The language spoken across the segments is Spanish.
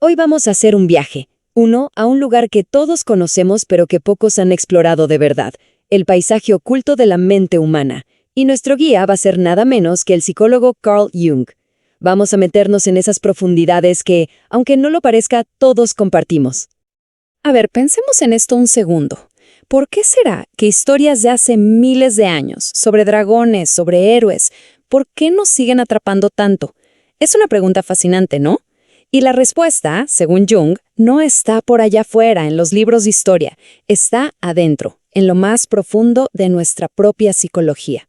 Hoy vamos a hacer un viaje, uno a un lugar que todos conocemos pero que pocos han explorado de verdad, el paisaje oculto de la mente humana. Y nuestro guía va a ser nada menos que el psicólogo Carl Jung. Vamos a meternos en esas profundidades que, aunque no lo parezca, todos compartimos. A ver, pensemos en esto un segundo. ¿Por qué será que historias de hace miles de años, sobre dragones, sobre héroes, por qué nos siguen atrapando tanto? Es una pregunta fascinante, ¿no? Y la respuesta, según Jung, no está por allá afuera en los libros de historia, está adentro, en lo más profundo de nuestra propia psicología.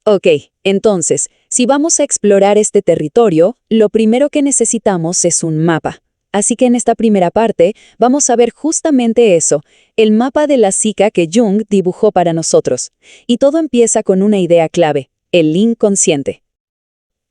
Ok, entonces, si vamos a explorar este territorio, lo primero que necesitamos es un mapa. Así que en esta primera parte vamos a ver justamente eso, el mapa de la psique que Jung dibujó para nosotros. Y todo empieza con una idea clave, el inconsciente.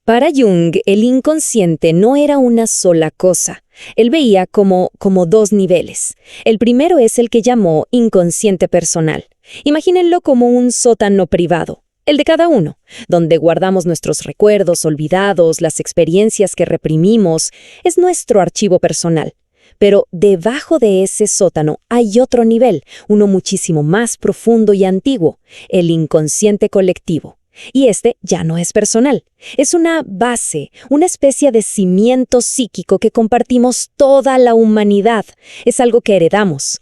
Para Jung, el inconsciente no era una sola cosa. Él veía como dos niveles. El primero es el que llamó inconsciente personal. Imagínenlo como un sótano privado, el de cada uno, donde guardamos nuestros recuerdos olvidados, las experiencias que reprimimos. Es nuestro archivo personal. Pero debajo de ese sótano hay otro nivel, uno muchísimo más profundo y antiguo, el inconsciente colectivo. Y este ya no es personal. Es una base, una especie de cimiento psíquico que compartimos toda la humanidad. Es algo que heredamos.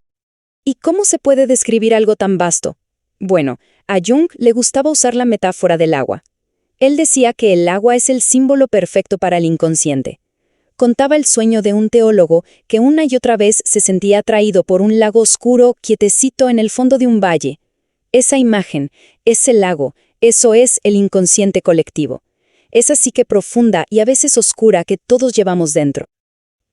¿Y cómo se puede describir algo tan vasto? Bueno, a Jung le gustaba usar la metáfora del agua. Él decía que el agua es el símbolo perfecto para el inconsciente. Contaba el sueño de un teólogo que una y otra vez se sentía atraído por un lago oscuro, quietecito en el fondo de un valle. Esa imagen, ese lago, eso es el inconsciente colectivo. Esa psique profunda y a veces oscura que todos llevamos dentro.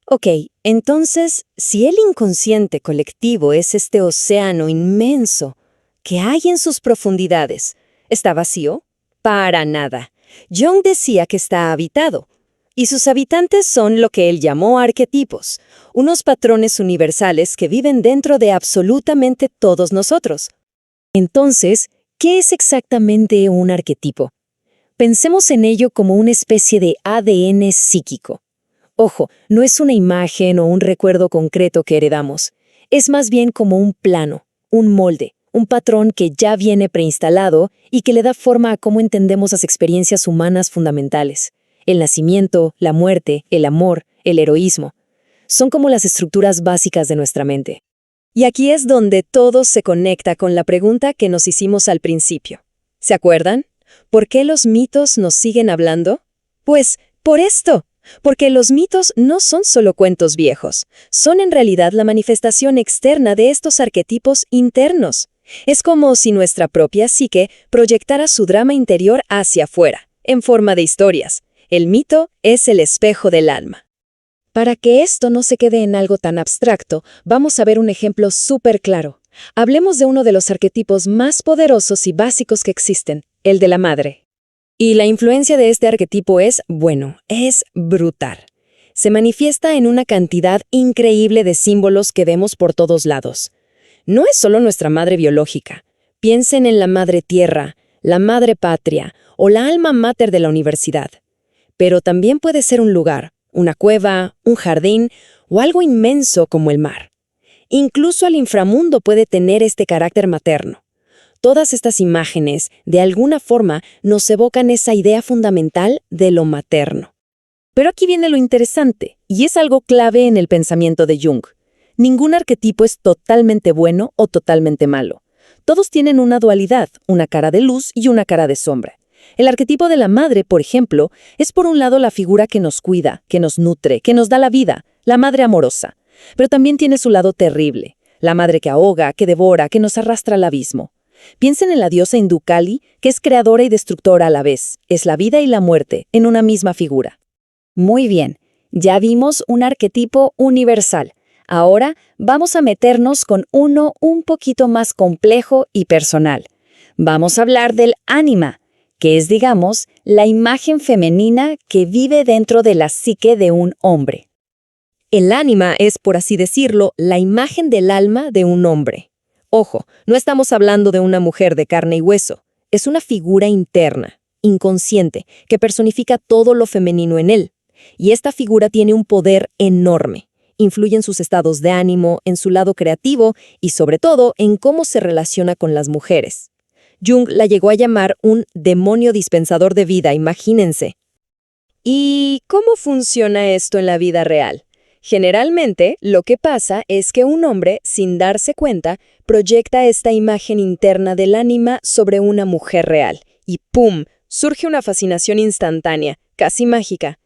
Ok, entonces, si el inconsciente colectivo es este océano inmenso que hay en sus profundidades, ¿está vacío? Para nada. Jung decía que está habitado. Y sus habitantes son lo que él llamó arquetipos, unos patrones universales que viven dentro de absolutamente todos nosotros. Entonces, ¿qué es exactamente un arquetipo? Pensemos en ello como una especie de ADN psíquico. Ojo, no es una imagen o un recuerdo concreto que heredamos. Es más bien como un plano, un molde, un patrón que ya viene preinstalado y que le da forma a cómo entendemos las experiencias humanas fundamentales. El nacimiento, la muerte, el amor, el heroísmo. Son como las estructuras básicas de nuestra mente. Y aquí es donde todo se conecta con la pregunta que nos hicimos al principio. ¿Se acuerdan? ¿Por qué los mitos nos siguen hablando? Pues, por esto. Porque los mitos no son solo cuentos viejos, son en realidad la manifestación externa de estos arquetipos internos. Es como si nuestra propia psique proyectara su drama interior hacia afuera, en forma de historias. El mito es el espejo del alma. Para que esto no se quede en algo tan abstracto, vamos a ver un ejemplo súper claro. Hablemos de uno de los arquetipos más poderosos y básicos que existen, el de la madre. Y la influencia de este arquetipo es brutal. Se manifiesta en una cantidad increíble de símbolos que vemos por todos lados. No es solo nuestra madre biológica. Piensen en la madre tierra, la madre patria o la alma mater de la universidad. Pero también puede ser un lugar, una cueva, un jardín o algo inmenso como el mar. Incluso el inframundo puede tener este carácter materno. Todas estas imágenes, de alguna forma, nos evocan esa idea fundamental de lo materno. Pero aquí viene lo interesante, y es algo clave en el pensamiento de Jung. Ningún arquetipo es totalmente bueno o totalmente malo. Todos tienen una dualidad, una cara de luz y una cara de sombra. El arquetipo de la madre, por ejemplo, es por un lado la figura que nos cuida, que nos nutre, que nos da la vida, la madre amorosa. Pero también tiene su lado terrible, la madre que ahoga, que devora, que nos arrastra al abismo. Piensen en la diosa hindú Kali, que es creadora y destructora a la vez. Es la vida y la muerte, en una misma figura. Muy bien, ya vimos un arquetipo universal. Ahora vamos a meternos con uno un poquito más complejo y personal. Vamos a hablar del ánima, que es, digamos, la imagen femenina que vive dentro de la psique de un hombre. El ánima es, por así decirlo, la imagen del alma de un hombre. Ojo, no estamos hablando de una mujer de carne y hueso. Es una figura interna, inconsciente, que personifica todo lo femenino en él. Y esta figura tiene un poder enorme. Influye en sus estados de ánimo, en su lado creativo y sobre todo en cómo se relaciona con las mujeres. Jung la llegó a llamar un demonio dispensador de vida, imagínense. ¿Y cómo funciona esto en la vida real? Generalmente, lo que pasa es que un hombre, sin darse cuenta, proyecta esta imagen interna del ánima sobre una mujer real. Y ¡pum!, surge una fascinación instantánea, casi mágica.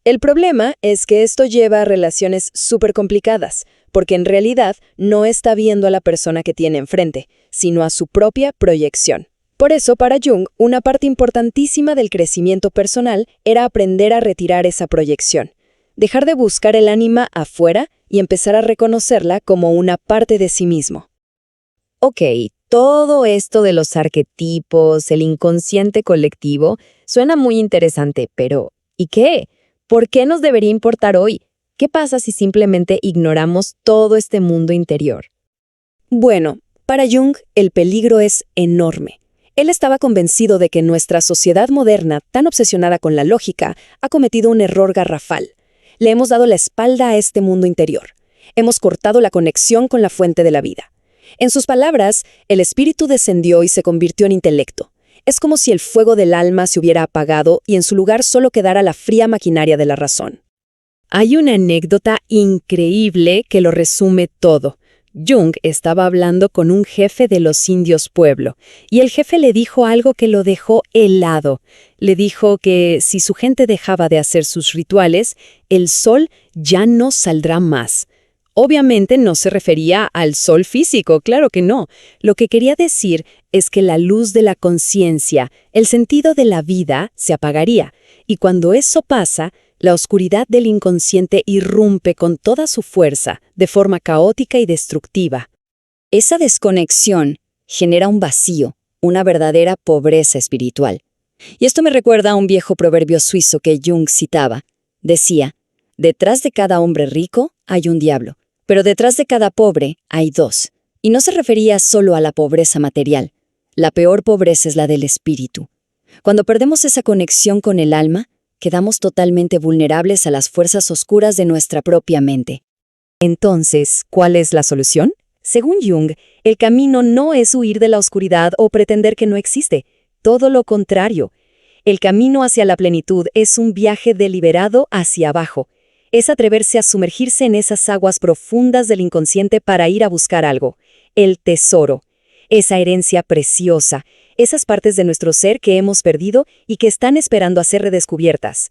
El problema es que esto lleva a relaciones súper complicadas, porque en realidad no está viendo a la persona que tiene enfrente, sino a su propia proyección. Por eso, para Jung, una parte importantísima del crecimiento personal era aprender a retirar esa proyección, dejar de buscar el ánima afuera y empezar a reconocerla como una parte de sí mismo. Ok, todo esto de los arquetipos, el inconsciente colectivo, suena muy interesante, pero ¿y qué? ¿Por qué nos debería importar hoy? ¿Qué pasa si simplemente ignoramos todo este mundo interior? Bueno, para Jung, el peligro es enorme. Él estaba convencido de que nuestra sociedad moderna, tan obsesionada con la lógica, ha cometido un error garrafal. Le hemos dado la espalda a este mundo interior. Hemos cortado la conexión con la fuente de la vida. En sus palabras, el espíritu descendió y se convirtió en intelecto. Es como si el fuego del alma se hubiera apagado y en su lugar solo quedara la fría maquinaria de la razón. Hay una anécdota increíble que lo resume todo. Jung estaba hablando con un jefe de los indios pueblo, y el jefe le dijo algo que lo dejó helado. Le dijo que si su gente dejaba de hacer sus rituales, el sol ya no saldrá más. Obviamente no se refería al sol físico, claro que no. Lo que quería decir es que la luz de la conciencia, el sentido de la vida, se apagaría, y cuando eso pasa, la oscuridad del inconsciente irrumpe con toda su fuerza, de forma caótica y destructiva. Esa desconexión genera un vacío, una verdadera pobreza espiritual. Y esto me recuerda a un viejo proverbio suizo que Jung citaba. Decía, detrás de cada hombre rico hay un diablo, pero detrás de cada pobre hay dos. Y no se refería solo a la pobreza material. La peor pobreza es la del espíritu. Cuando perdemos esa conexión con el alma, quedamos totalmente vulnerables a las fuerzas oscuras de nuestra propia mente. Entonces, ¿cuál es la solución? Según Jung, el camino no es huir de la oscuridad o pretender que no existe. Todo lo contrario. El camino hacia la plenitud es un viaje deliberado hacia abajo. Es atreverse a sumergirse en esas aguas profundas del inconsciente para ir a buscar algo. El tesoro. Esa herencia preciosa. Esas partes de nuestro ser que hemos perdido y que están esperando a ser redescubiertas.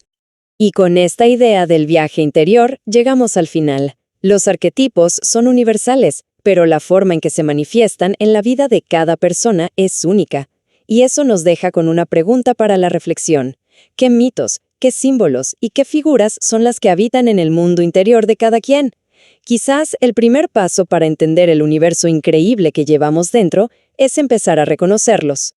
Y con esta idea del viaje interior, llegamos al final. Los arquetipos son universales, pero la forma en que se manifiestan en la vida de cada persona es única. Y eso nos deja con una pregunta para la reflexión. ¿Qué mitos, qué símbolos y qué figuras son las que habitan en el mundo interior de cada quien? Quizás el primer paso para entender el universo increíble que llevamos dentro es empezar a reconocerlos.